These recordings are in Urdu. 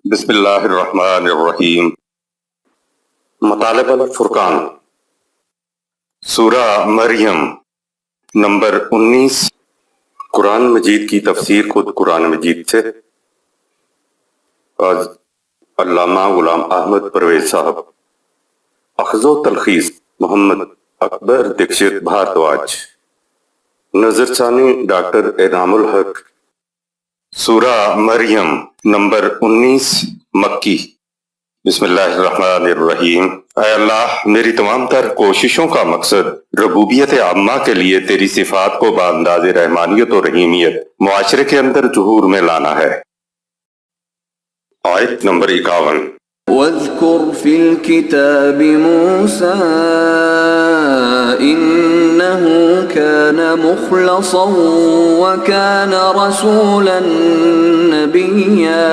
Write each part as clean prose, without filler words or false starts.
بسم اللہ الرحمن الرحیم۔ مطالب الفرقان، سورہ مریم نمبر 19۔ قرآن مجید کی تفسیر خود قرآن مجید سے، آج علامہ غلام احمد پرویز صاحب۔ اخذ و تلخیص محمد اکبر دکشت بھارتواج، نظر ثانی ڈاکٹر انعام الحق۔ سورہ مریم نمبر 19 مکی۔ بسم اللہ الرحمن الرحیم۔ اے اللہ، میری تمام تر کوششوں کا مقصد ربوبیت عامہ کے لیے تیری صفات کو بانداز رحمانیت و رحیمیت معاشرے کے اندر ظہور میں لانا ہے۔ آیت نمبر 51۔ وَاذْكُرْ فِي الْكِتَابِ مُوسَىٰ إِنَّهُ كَانَ مُخْلَصًا وَكَانَ رَسُولًا نَبِيًّا۔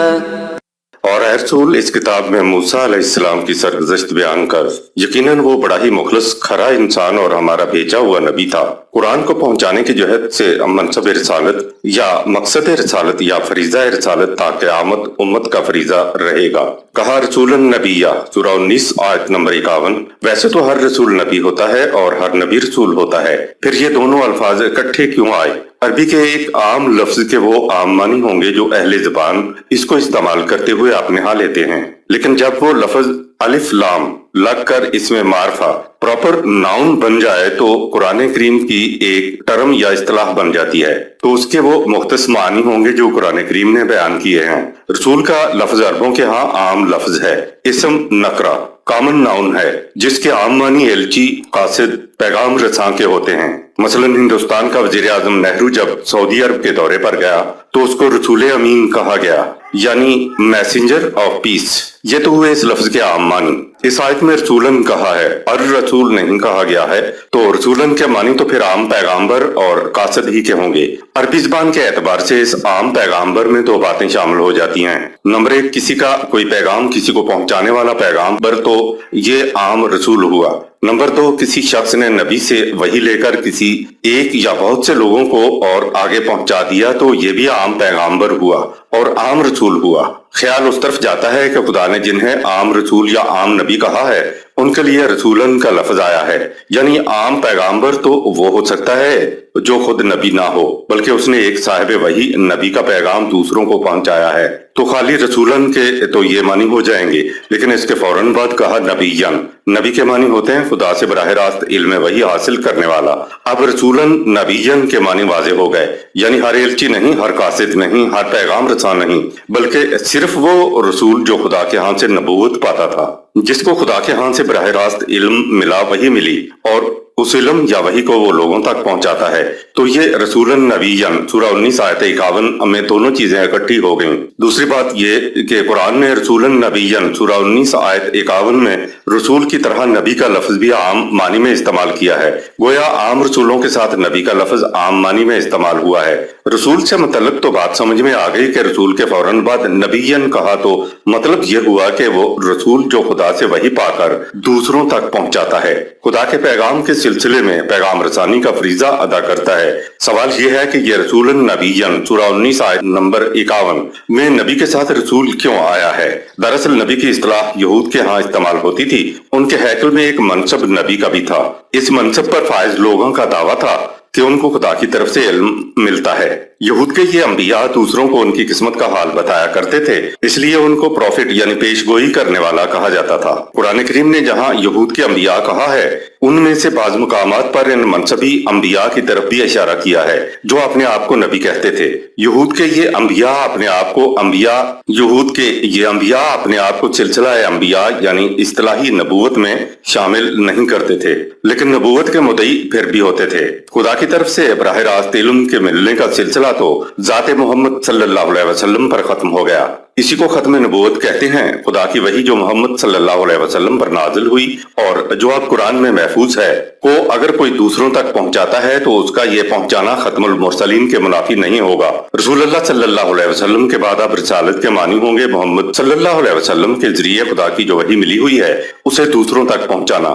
اور اے رسول، اس کتاب میں موسیٰ علیہ السلام کی سرگزشت بیان کر، یقیناً وہ بڑا ہی مخلص کھرا انسان اور ہمارا بھیجا ہوا نبی تھا۔ قرآن کو پہنچانے کی جہد سے منصب رسالت یا مقصد رسالت یا فریضہ رسالت تا قیامت امت کا فریضہ رہے گا۔ کہا رسول نبیہ، سورہ 19 آیت نمبر 51۔ ویسے تو ہر رسول نبی ہوتا ہے اور ہر نبی رسول ہوتا ہے، پھر یہ دونوں الفاظ اکٹھے کیوں آئے؟ عربی کے ایک عام لفظ کے وہ عام معنی ہوں گے جو اہل زبان اس کو استعمال کرتے ہوئے اپنے ہاں لیتے ہیں، لیکن جب وہ لفظ الف لام لگ کر اس میں معرفہ پراپر ناؤن بن جائے تو قرآن کریم کی ایک ٹرم یا اصطلاح بن جاتی ہے، تو اس کے وہ مختص معنی ہوں گے جو قرآن کریم نے بیان کیے ہیں۔ رسول کا لفظ عربوں کے ہاں عام لفظ ہے، اسم نکرہ کامن ناؤن ہے، جس کے عام معنی ایلچی، قاصد، پیغام رساں کے ہوتے ہیں۔ مثلا ہندوستان کا وزیر اعظم نہرو جب سعودی عرب کے دورے پر گیا تو اس کو رسول امین کہا گیا، یعنی میسنجر آف پیس۔ یہ تو ہوئے اس لفظ کے عام معنی۔ اس آیت میں رسولن کہا ہے، الرسول نہیں کہا گیا ہے، تو رسولن کے معنی تو پھر عام پیغامبر اور قاصد ہی کے ہوں گے۔ عربی زبان کے اعتبار سے اس عام پیغامبر میں دو باتیں شامل ہو جاتی ہیں۔ نمبر ایک، کسی کا کوئی پیغام کسی کو پہنچانے والا پیغامبر تو یہ عام رسول ہوا۔ نمبر دو، کسی شخص نے نبی سے وحی لے کر کسی ایک یا بہت سے لوگوں کو اور آگے پہنچا دیا تو یہ بھی عام پیغامبر ہوا اور عام رسول ہوا۔ خیال اس طرف جاتا ہے کہ خدا نے جنہیں عام رسول یا عام نبی کہا ہے ان کے لیے رسولن کا لفظ آیا ہے، یعنی عام پیغامبر تو وہ ہو سکتا ہے جو خود نبی نہ ہو، بلکہ اس نے ایک صاحب وحی نبی کا پیغام دوسروں کو پہنچایا ہے، تو خالی رسولن کے تو یہ معنی ہو جائیں گے، لیکن اس کے فوراً بعد کہا نبیًا۔ نبی کے معنی ہوتے ہیں خدا سے براہ راست علم وحی حاصل کرنے والا۔ اب رسولن نبیًا کے معنی واضح ہو گئے، یعنی ہر ایلچی نہیں، ہر قاصد نہیں، ہر پیغام رساں نہیں، بلکہ صرف وہ رسول جو خدا کے ہاں سے نبوت پاتا تھا، جس کو خدا کے ہاں سے براہ راست علم ملا، وحی ملی، اور اس علم یا وحی کو وہ لوگوں تک پہنچاتا ہے، تو یہ رسولن نبیًا سورہ 19 آیت 51 میں دونوں چیزیں اکٹھی ہو گئیں۔ دوسری بات یہ کہ قرآن نے رسولن نبیًا سورہ 19 آیت 51 میں رسول کی طرح نبی کا لفظ بھی عام معنی میں استعمال کیا ہے، گویا عام رسولوں کے ساتھ نبی کا لفظ عام معنی میں استعمال ہوا ہے۔ رسول سے متعلق تو بات سمجھ میں آ گئی کہ رسول کے فوراً بعد نبیًا کہا تو مطلب یہ ہوا کہ وہ رسول جو خدا سے وحی پا کر دوسروں تک پہنچاتا ہے، خدا کے پیغام کے سلسلے میں پیغام رسانی کا فریضہ ادا کرتا ہے۔ سوال یہ ہے کہ یہ رسولن نبیًا سورہ 19 آیت نمبر 51 میں نبی کے ساتھ رسول کیوں آیا ہے؟ دراصل نبی کی اصطلاح یہود کے ہاں استعمال ہوتی تھی، ان کے ہیکل میں ایک منصب نبی کا بھی تھا۔ اس منصب پر فائز لوگوں کا دعویٰ تھا کہ ان کو خدا کی طرف سے علم ملتا ہے۔ یہود کے یہ انبیاء دوسروں کو ان کی قسمت کا حال بتایا کرتے تھے، اس لیے ان کو پروفٹ یعنی پیش گوئی کرنے والا کہا جاتا تھا۔ قرآن کریم نے جہاں یہود کے انبیاء کہا ہے، ان میں سے بعض مقامات پر ان منصبی انبیاء کی طرف بھی اشارہ کیا ہے جو اپنے آپ کو نبی کہتے تھے۔ یہود کے یہ انبیاء اپنے آپ کو سلسلہ انبیاء یعنی اصطلاحی نبوت میں شامل نہیں کرتے تھے، لیکن نبوت کے مدعی پھر بھی ہوتے تھے۔ خدا کی طرف سے براہ راست علم کے ملنے کا سلسلہ تو ذات محمد صلی اللہ علیہ وسلم پر ختم ہو گیا، اسی کو ختم نبوت کہتے ہیں۔ خدا کی وحی جو محمد صلی اللہ علیہ وسلم پر نازل ہوئی اور جو اب قرآن میں محفوظ ہے کو اگر کوئی دوسروں تک پہنچاتا ہے تو اس کا یہ پہنچانا ختم المرسلین کے منافی نہیں ہوگا۔ رسول اللہ صلی اللہ علیہ وسلم کے بعد اب رسالت کے معنی ہوں گے محمد صلی اللہ علیہ وسلم کے ذریعے خدا کی جو وحی ملی ہوئی ہے اسے دوسروں تک پہنچانا۔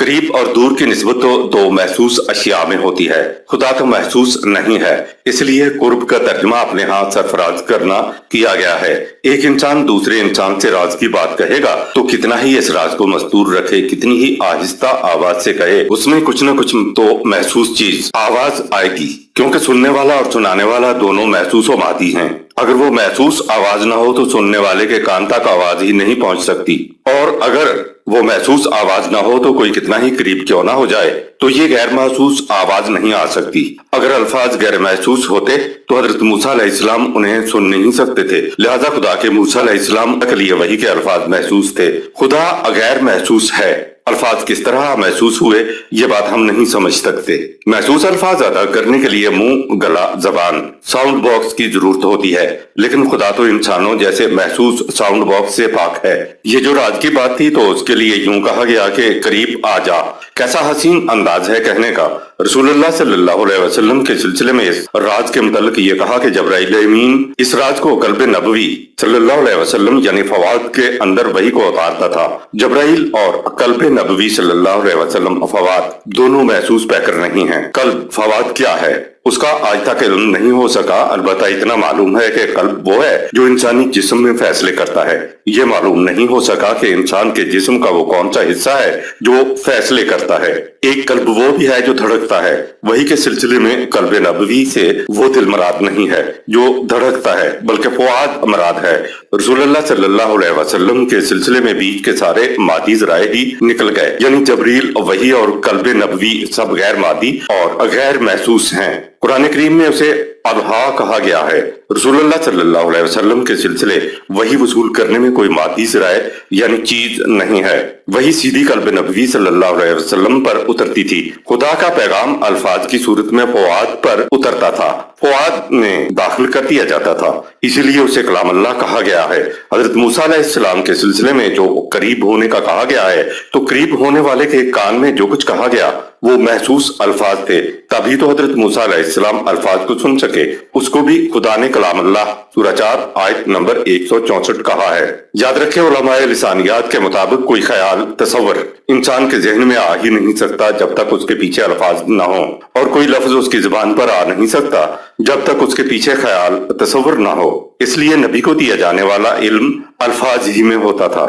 قریب اور دور کی نسبت تو دو محسوس اشیاء میں ہوتی ہے، خدا تو محسوس نہیں ہے، اس لیے قرب کا ترجمہ اپنے ہاتھ سرفراز کرنا کیا گیا ہے۔ ایک انسان دوسرے انسان سے راز کی بات کہے گا تو کتنا ہی اس راز کو مستور رکھے، کتنی ہی آہستہ آواز سے کہے، اس میں کچھ نہ کچھ تو محسوس چیز آواز آئے گی، کیونکہ سننے والا اور سنانے والا دونوں محسوس و مادی ہیں۔ اگر وہ محسوس آواز نہ ہو تو سننے والے کے کان تک آواز ہی نہیں پہنچ سکتی، اور اگر وہ محسوس آواز نہ ہو تو کوئی کتنا ہی قریب کیوں نہ ہو جائے تو یہ غیر محسوس آواز نہیں آ سکتی۔ اگر الفاظ غیر محسوس ہوتے تو حضرت موسیٰ علیہ السلام انہیں سن نہیں سکتے تھے، لہذا خدا کے موسیٰ علیہ السلام کے لیے وحی کے الفاظ محسوس تھے۔ خدا غیر محسوس ہے، الفاظ کس طرح محسوس ہوئے یہ بات ہم نہیں سمجھ سکتے۔ محسوس الفاظ ادا کرنے کے لیے منہ، گلا، زبان، ساؤنڈ باکس کی ضرورت ہوتی ہے، لیکن خدا تو انسانوں جیسے محسوس ساؤنڈ باکس سے پاک ہے۔ یہ جو راز کی بات تھی تو اس کے لیے یوں کہا گیا کہ قریب آ جا، کیسا حسین انداز ہے کہنے کا۔ رسول اللہ صلی اللہ علیہ وسلم کے سلسلے میں اس راز کے متعلق یہ کہا کہ جبرائیل امین اس راز کو قلب نبوی صلی اللہ علیہ وسلم یعنی فواد کے اندر وحی کو اتارتا تھا۔ جبرائیل اور قلب نبوی صلی اللہ علیہ وسلم فواد دونوں محسوس پیکر نہیں ہیں۔ قلب فواد کیا ہے اس کا آج تک علم نہیں ہو سکا، البتہ اتنا معلوم ہے کہ قلب وہ ہے جو انسانی جسم میں فیصلے کرتا ہے۔ یہ معلوم نہیں ہو سکا کہ انسان کے جسم کا وہ کون سا حصہ ہے جو فیصلے کرتا ہے۔ ایک قلب وہ بھی ہے جو دھڑکتا ہے، وہی کے سلسلے میں قلب نبوی سے وہ دل مراد نہیں ہے جو دھڑکتا ہے بلکہ فؤاد مراد ہے۔ رسول اللہ صلی اللہ علیہ وسلم کے سلسلے میں بیچ کے سارے مادی ذرائع ہی نکل گئے، یعنی جبریل، وحی اور قلب نبوی سب غیر مادی اور غیر محسوس ہیں۔ قرآن کریم میں اسے الہا کہا گیا ہے۔ رسول اللہ صلی اللہ علیہ وسلم کے سلسلے وحی وصول کرنے میں کوئی مادی ذرائع یعنی چیز نہیں ہے، وہی سیدھی قلب نبوی صلی اللہ علیہ وسلم پر اترتی تھی۔ خدا کا پیغام الفاظ کی صورت میں فؤاد پر اترتا تھا، فؤاد میں داخل کر دیا جاتا تھا، اسی لیے اسے کلام اللہ کہا گیا ہے۔ حضرت موسیٰ علیہ السلام کے سلسلے میں جو قریب ہونے کا کہا گیا ہے تو قریب ہونے والے کے کان میں جو کچھ کہا گیا وہ محسوس الفاظ تھے، تبھی تو حضرت موسیٰ علیہ السلام الفاظ کو سن سکے۔ اس کو بھی خدا نے کلام اللہ سورہ 4 آیت نمبر 164 کہا ہے۔ یاد رکھے علماء لسانیات کے مطابق کوئی خیال، تصور انسان کے ذہن میں آ ہی نہیں سکتا جب تک اس کے پیچھے الفاظ نہ ہوں، اور کوئی لفظ اس کی زبان پر آ نہیں سکتا جب تک اس کے پیچھے خیال، تصور نہ ہو۔ اس لیے نبی کو دیا جانے والا علم الفاظ ہی میں ہوتا تھا۔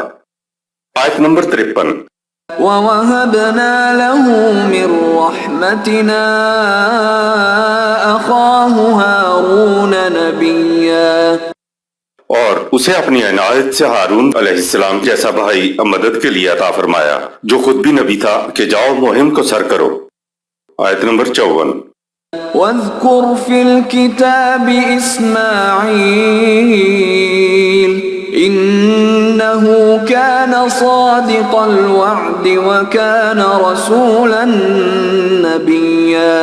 آیت نمبر 53 وَوَهَبْنَا لَهُ مِن رَّحْمَتِنَا أَخَاهُ هَارُونَ نَبِيًّا، اور اسے اپنی عنایت سے ہارون علیہ السلام جیسا بھائی مدد کے لیے عطا فرمایا جو خود بھی نبی تھا کہ جاؤ مہم کو سر کرو۔ آیت نمبر 54 وَاذْكُرْ فِي الْكِتَابِ إِسْمَاعِيلَ إِنَّهُ كَانَ صَادِقَ الْوَعْدِ وَكَانَ رَسُولًا نَبِيًّا۔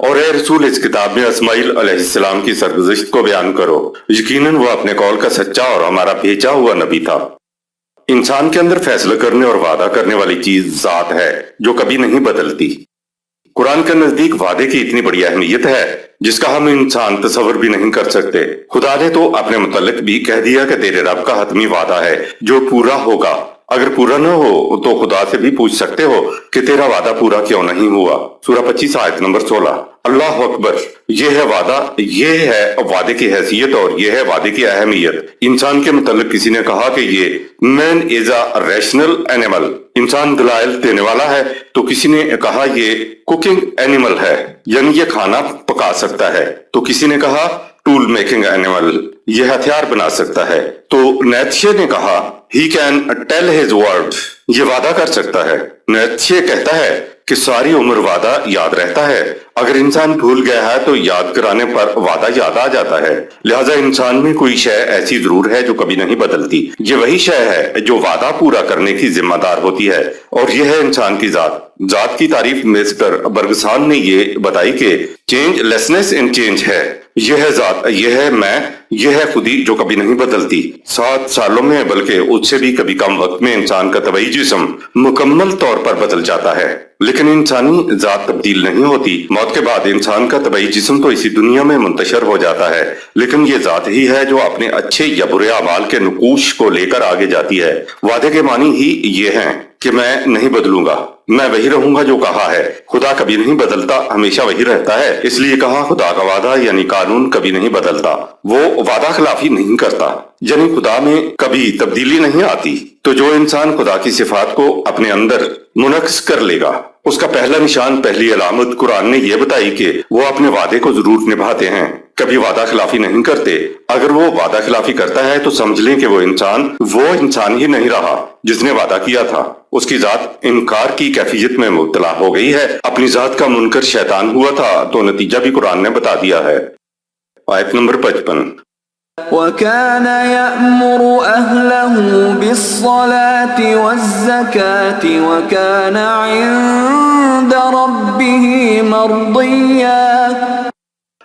اور اے رسول اس کتاب میں اسماعیل علیہ السلام کی سرگزشت کو بیان کرو، یقیناً وہ اپنے قول کا سچا اور ہمارا بھیجا ہوا نبی تھا۔ انسان کے اندر فیصلہ کرنے اور وعدہ کرنے والی چیز ذات ہے جو کبھی نہیں بدلتی۔ قرآن کے نزدیک وعدے کی اتنی بڑی اہمیت ہے جس کا ہم انسان تصور بھی نہیں کر سکتے۔ خدا نے تو اپنے متعلق بھی کہہ دیا کہ تیرے رب کا حتمی وعدہ ہے جو پورا ہوگا۔ اگر پورا نہ ہو تو خدا سے بھی پوچھ سکتے ہو کہ تیرا وعدہ پورا کیوں نہیں ہوا۔ سورہ 25 آیت نمبر 16۔ اللہ اکبر، یہ ہے وعدہ، یہ ہے وعدے کی حیثیت اور یہ ہے وعدے کی اہمیت۔ انسان کے متعلق کسی نے کہا کہ یہ مین از اے ریشنل اینیمل، انسان دلائل دینے والا ہے، تو کسی نے کہا یہ کوکنگ اینیمل ہے، یعنی یہ کھانا پکا سکتا ہے، تو کسی نے کہا ٹول میکنگ اینیمل، یہ ہتھیار بنا سکتا ہے، تو نیتشے نے کہا he can tell his word, یہ وعدہ کر سکتا ہے۔ نیتشے کہتا ہے کہ ساری عمر وعدہ یاد رہتا ہے، اگر انسان بھول گیا ہے تو یاد کرانے پر وعدہ یاد آ جاتا ہے، لہذا انسان میں کوئی شے ایسی ضرور ہے جو کبھی نہیں بدلتی۔ یہ وہی شے ہے جو وعدہ پورا کرنے کی ذمہ دار ہوتی ہے، اور یہ ہے انسان کی ذات کی تعریف مسٹر برگسان نے یہ بتائی کہ چینج لیسنس ان چینج ہے، یہ ہے ذات، یہ ہے میں یہ ہے خودی جو کبھی نہیں بدلتی۔ 7 سالوں میں بلکہ اس سے بھی کبھی کم وقت میں انسان کا طبعی جسم مکمل طور پر بدل جاتا ہے، لیکن انسانی ذات تبدیل نہیں ہوتی۔ موت کے بعد انسان کا طبعی جسم تو اسی دنیا میں منتشر ہو جاتا ہے، لیکن یہ ذات ہی ہے جو اپنے اچھے یا برے اعمال کے نقوش کو لے کر آگے جاتی ہے۔ وعدے کے معنی ہی یہ ہیں کہ میں نہیں بدلوں گا، میں وہی رہوں گا جو کہا ہے۔ خدا کبھی نہیں بدلتا، ہمیشہ وہی رہتا ہے، اس لیے کہا خدا کا وعدہ یعنی قانون کبھی نہیں بدلتا، وہ وعدہ خلافی نہیں کرتا، یعنی خدا میں کبھی تبدیلی نہیں آتی۔ تو جو انسان خدا کی صفات کو اپنے اندر منعکس کر لے گا، اس کا پہلا نشان، پہلی علامت قرآن نے یہ بتائی کہ وہ اپنے وعدے کو ضرور نبھاتے ہیں، کبھی وعدہ خلافی نہیں کرتے۔ اگر وہ وعدہ خلافی کرتا ہے تو سمجھ لیں کہ وہ انسان ہی نہیں رہا جس نے وعدہ کیا تھا، اس کی ذات انکار کی کیفیت میں مبتلا ہو گئی ہے۔ اپنی ذات کا منکر شیطان ہوا تھا، تو نتیجہ بھی قرآن نے بتا دیا ہے۔ آیت نمبر 55۔ وَكَانَ يَأْمُرُ أَهْلَهُ بِالصَّلَاةِ وَالزَّكَاةِ وَكَانَ عِندَ رَبِّهِ مَرْضِيًّا۔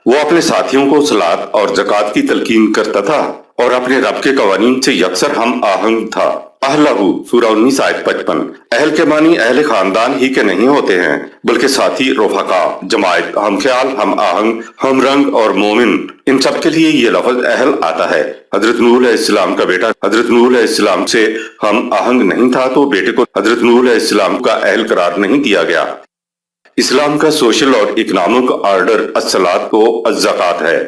وہ اپنے ساتھیوں کو صلاۃ اور زکوٰۃ کی تلقین کرتا تھا اور اپنے رب کے قوانین سے یکسر ہم آہنگ تھا۔ اہلہ سورہ 19 آیت 55۔ اہل کے معنی اہل خاندان ہی کے نہیں ہوتے ہیں، بلکہ ساتھی، رفقا، جماعت، ہم خیال، ہم آہنگ، ہم رنگ اور مومن، ان سب کے لیے یہ لفظ اہل آتا ہے۔ حضرت نوح علیہ السلام کا بیٹا حضرت نوح علیہ السلام سے ہم آہنگ نہیں تھا، تو بیٹے کو حضرت نوح علیہ السلام کا اہل قرار نہیں دیا گیا۔ اسلام کا سوشل اور اکنامک آرڈر الصلاۃ و الزکوٰۃ ہے۔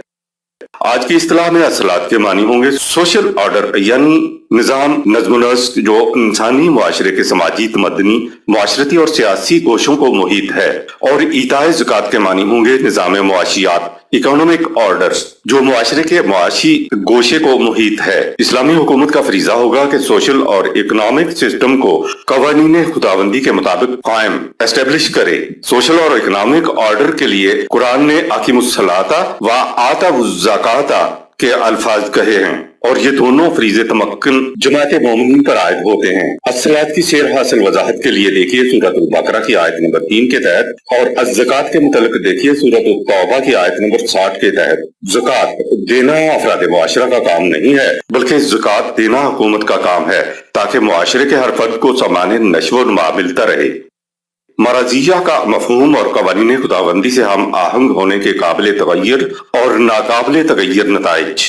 آج کی اصطلاح میں الصلاۃ کے معنی ہوں گے سوشل آرڈر، یعنی نظام، نظم و نسق جو انسانی معاشرے کے سماجی، تمدنی، معاشرتی اور سیاسی گوشوں کو محیط ہے، اور ایتائے زکوٰۃ کے معنی ہوں گے نظام معاشیات، اکنامک آرڈر جو معاشرے کے معاشی گوشے کو محیط ہے۔ اسلامی حکومت کا فریضہ ہوگا کہ سوشل اور اکنامک سسٹم کو قوانین خداوندی کے مطابق قائم اسٹیبلش کرے۔ سوشل اور اکنامک آرڈر کے لیے قرآن نے اقیموا الصلاۃ و آتوا الزکوٰۃ کے الفاظ کہے ہیں، اور یہ دونوں فریضے تمکن جماعت مومنین پر عائد ہوتے ہیں۔ الصلاۃ کی سیر حاصل وضاحت کے لیے دیکھیے سورۃ البقرہ کی آیت نمبر 3 کے تحت، اور الزکوٰۃ کے متعلق دیکھیے سورۃ التوبہ کی آیت نمبر 60 کے تحت۔ زکوٰۃ دینا افراد معاشرہ کا کام نہیں ہے، بلکہ زکوٰۃ دینا حکومت کا کام ہے، تاکہ معاشرے کے ہر فرد کو سامان نشو و نما ملتا رہے۔ مرضیہ کا مفہوم اور قوانین خداوندی سے ہم آہنگ ہونے کے قابل تغیر اور ناقابل تغیر نتائج۔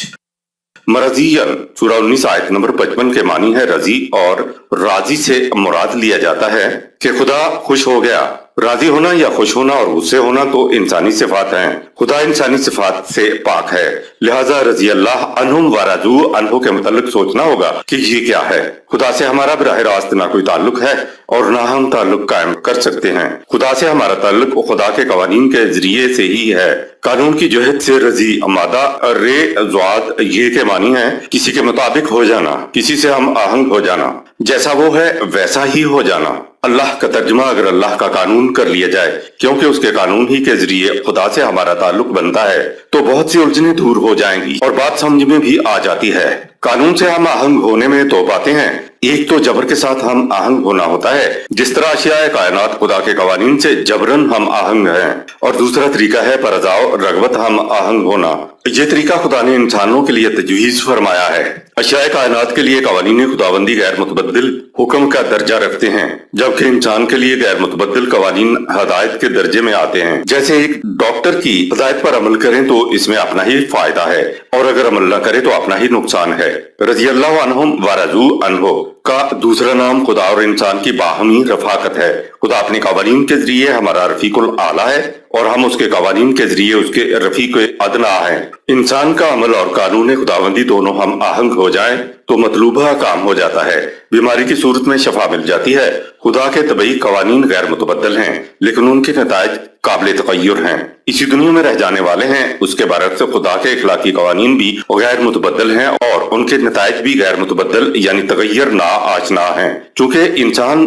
مرضیہ سورہ 19 آیت نمبر 55 کے معنی ہے رضی، اور راضی سے مراد لیا جاتا ہے کہ خدا خوش ہو گیا۔ راضی ہونا یا خوش ہونا اور غصے ہونا تو انسانی صفات ہیں، خدا انسانی صفات سے پاک ہے، لہذا رضی اللہ عنہم ورضوا عنہ کے متعلق سوچنا ہوگا کہ یہ کیا ہے۔ خدا سے ہمارا براہ راست نہ کوئی تعلق ہے اور نہ ہم تعلق قائم کر سکتے ہیں۔ خدا سے ہمارا تعلق خدا کے قوانین کے ذریعے سے ہی ہے۔ قانون کی جہت سے رضی مادہ رے زواد یہ کے معنی ہے کسی کے مطابق ہو جانا، کسی سے ہم آہنگ ہو جانا، جیسا وہ ہے ویسا ہی ہو جانا۔ اللہ کا ترجمہ اگر اللہ کا قانون کر لیا جائے، کیونکہ اس کے قانون ہی کے ذریعے خدا سے ہمارا تعلق بنتا ہے، تو بہت سی الجھنیں دور ہو جائیں گی اور بات سمجھ میں بھی آ جاتی ہے۔ قانون سے ہم آہنگ ہونے میں دو باتیں ہیں، ایک تو جبر کے ساتھ ہم آہنگ ہونا ہوتا ہے، جس طرح اشیاء کائنات خدا کے قوانین سے جبرن ہم آہنگ ہیں، اور دوسرا طریقہ ہے پر رضا و رغبت ہم آہنگ ہونا۔ یہ طریقہ خدا نے انسانوں کے لیے تجویز فرمایا ہے۔ اشیاء کائنات کے لیے قوانین خداوندی غیر متبدل حکم کا درجہ رکھتے ہیں، جبکہ انسان کے لیے غیر متبدل قوانین ہدایت کے درجے میں آتے ہیں۔ جیسے ایک ڈاکٹر کی ہدایت پر عمل کریں تو اس میں اپنا ہی فائدہ ہے، اور اگر عمل نہ کرے تو اپنا ہی نقصان ہے۔ رضی اللہ عنہم ورضوا عنہ کا دوسرا نام خدا اور انسان کی باہمی رفاقت ہے۔ خدا اپنے قوانین کے ذریعے ہمارا رفیق الاعلیٰ ہے، اور ہم اس کے قوانین کے ذریعے اس کے رفیق ادنا ہیں۔ انسان کا عمل اور قانون خداوندی دونوں ہم آہنگ ہو جائیں تو مطلوبہ کام ہو جاتا ہے، بیماری کی صورت میں شفا مل جاتی ہے۔ خدا کے طبعی قوانین غیر متبدل ہیں، لیکن ان کے نتائج قابل تغیر ہیں، اسی دنیا میں رہ جانے والے ہیں۔ اس کے برعکس خدا کے اخلاقی قوانین بھی غیر متبدل ہیں، اور ان کے نتائج بھی غیر متبدل یعنی تغیر نا آشنا ہیں۔ چونکہ انسان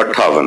58।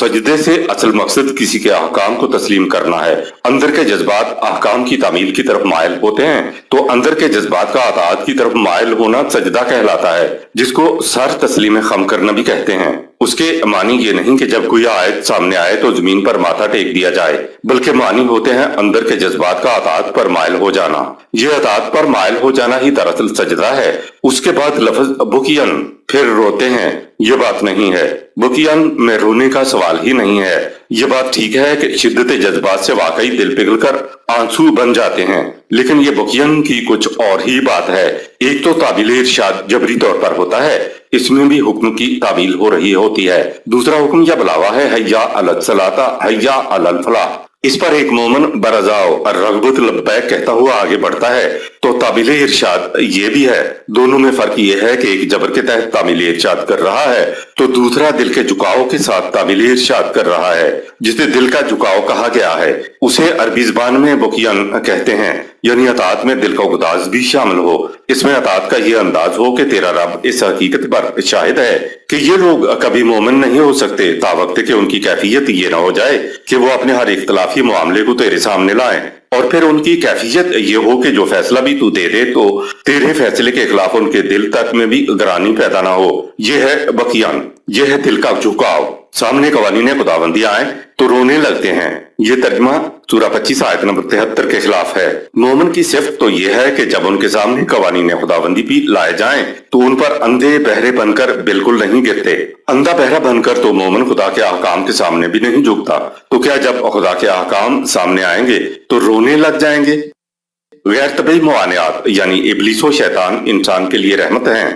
سجدے سے اصل مقصد کسی کے احکام کو تسلیم کرنا ہے۔ اندر کے جذبات احکام کی تعمیل کی طرف مائل ہوتے ہیں تو اندر کے جذبات کا اطاعت کی طرف مائل ہونا سجدہ کہلاتا ہے، جس کو سر تسلیم خم کرنا بھی کہتے ہیں۔ اس کے معنی یہ نہیں کہ جب کوئی آیت سامنے آئے تو زمین پر ماتھا ٹیک دیا جائے، بلکہ معنی ہوتے ہیں اندر کے جذبات کا اطاعت پر مائل ہو جانا۔ یہ اطاعت پر مائل ہو جانا ہی دراصل سجدہ ہے۔ اس کے بعد لفظ بکین، پھر روتے ہیں، یہ بات نہیں ہے۔ بکین میں رونے کا سوال ہی نہیں ہے۔ یہ بات ٹھیک ہے کہ شدت جذبات سے واقعی دل پگھل کر آنسو بن جاتے ہیں، لیکن یہ بکین کی کچھ اور ہی بات ہے۔ ایک تو تعبیل ارشاد جبری طور پر ہوتا ہے، اس میں بھی حکم کی تعبیل ہو رہی ہوتی ہے۔ دوسرا حکم یا بلاوا ہے، حیا علی الصلاۃ، حیا علی الفلاح۔ اس پر ایک مومن برضاؤ الرغبت لبیک کہتا ہوا آگے بڑھتا ہے تو تعبیل ارشاد یہ بھی ہے۔ دونوں میں فرق یہ ہے کہ ایک جبر کے تحت تعبیل ارشاد کر رہا ہے تو دوسرا دل کے جھکاؤ کے ساتھ تعبیل ارشاد کر رہا ہے۔ جسے دل کا جھکاؤ کہا گیا ہے اسے عربی زبان میں بکیان کہتے ہیں، یعنی اطاعت میں دل کا گداز بھی شامل ہو۔ اس میں اطاعت کا یہ انداز ہو کہ تیرا رب اس حقیقت پر شاہد ہے کہ یہ لوگ کبھی مومن نہیں ہو سکتے تاوقت کہ ان کی کیفیت یہ نہ ہو جائے کہ وہ اپنے ہر اختلافی معاملے کو تیرے سامنے لائیں، اور پھر ان کی کیفیت یہ ہو کہ جو فیصلہ بھی تو دے دے تو تیرے فیصلے کے خلاف ان کے دل تک میں بھی گرانی پیدا نہ ہو۔ یہ ہے بکیان، یہ ہے دل کا جھکاؤ۔ سامنے قوانین خداوندی آئیں تو رونے لگتے ہیں۔ یہ ترجمہ سورہ 25 آیت نمبر 73 کے خلاف ہے۔ مومن کی صفت تو یہ ہے کہ جب ان کے سامنے قوانین خداوندی بھی لائے جائیں تو ان پر اندھے بہرے بن کر بالکل نہیں گرتے۔ اندھا بہرا بن کر تو مومن خدا کے احکام کے سامنے بھی نہیں جھکتا، تو کیا جب خدا کے احکام سامنے آئیں گے تو رونے لگ جائیں گے؟ غیر طبعی موانعات یعنی ابلیس و شیطان انسان کے لیے رحمت ہیں۔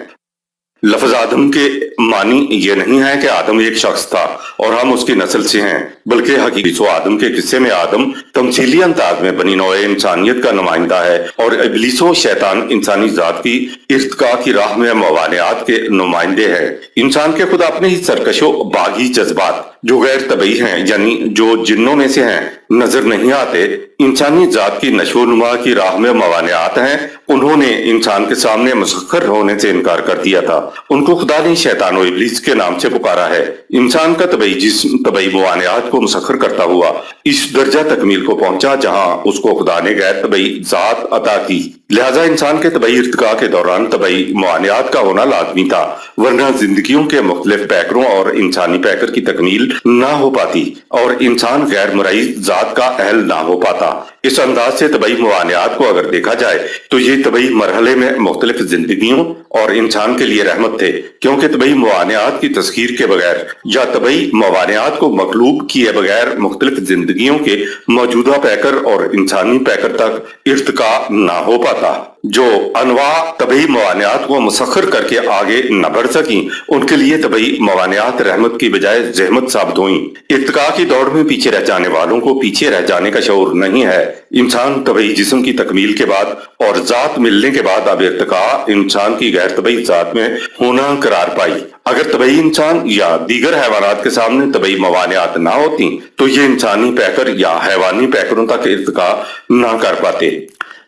لفظ آدم کے معنی یہ نہیں ہے کہ آدم ایک شخص تھا اور ہم اس کی نسل سے ہیں، بلکہ حقیقت و آدم کے قصے میں آدم تمثیلی انداز میں بنی نوع انسانیت کا نمائندہ ہے، اور ابلیس و شیطان انسانی ذات کی ارتقاء کی راہ میں موانعات کے نمائندے ہیں۔ انسان کے خود اپنے ہی سرکش و باغی جذبات جو غیر طبعی ہیں، یعنی جو جنوں میں سے ہیں، نظر نہیں آتے۔ انسانی ذات کی نشو و نما کی راہ میں موانعات ہیں۔ انہوں نے انسان کے سامنے مسخر ہونے سے انکار کر دیا تھا۔ ان کو خدا نے شیطان و ابلیس کے نام سے پکارا ہے۔ انسان کا طبعی جسم طبعی موانعات کو مسخر کرتا ہوا اس درجہ تکمیل کو پہنچا جہاں اس کو خدا نے غیر طبعی ذات عطا کی۔ لہذا انسان کے طبعی ارتقاء کے دوران طبعی موانعات کا ہونا لازمی تھا، ورنہ زندگیوں کے مختلف پیکروں اور انسانی پیکر کی تکمیل نہ ہو پاتی اور انسان غیر مرئی ذات کا اہل نہ ہو پاتا۔ اس انداز سے طبعی موانعات کو اگر دیکھا جائے تو یہ طبعی مرحلے میں مختلف زندگیوں اور انسان کے لیے رحمت تھے، کیونکہ طبعی موانعات کی تذکیر کے بغیر یا طبعی موانعات کو مغلوب کیے بغیر مختلف زندگیوں کے موجودہ پیکر اور انسانی پیکر تک ارتقاء نہ ہو پاتا۔ جو انواع طبعی موانعات کو مسخر کر کے آگے نہ بڑھ سکیں ان کے لیے طبعی موانعات رحمت کی بجائے زحمت ثابت ہوئیں۔ ارتقاء کی دوڑ میں پیچھے رہ جانے والوں کو پیچھے رہ جانے کا شعور نہیں ہے۔ انسان طبعی جسم کی تکمیل کے بعد اور ذات ملنے کے بعد اب ارتقاء انسان کی غیر طبعی ذات میں ہونا قرار پائی۔ اگر طبعی انسان یا دیگر حیوانات کے سامنے طبعی موانعات نہ ہوتی تو یہ انسانی پیکر یا حیوانی پیکروں تک ارتقاء نہ کر پاتے،